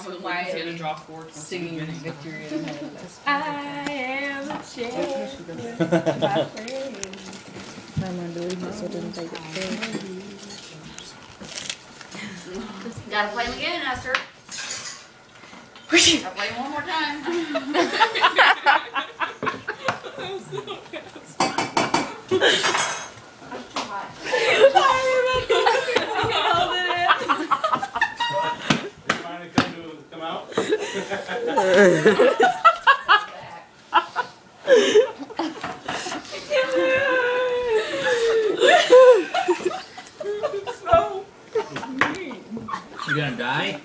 probably going to draw 4 singing victory in the head of this. I am a champion, my friend. I'm gonna delete it so it doesn't take it. Gotta play him again, Esther. Gotta play him one more time. Finally come out. You gonna die?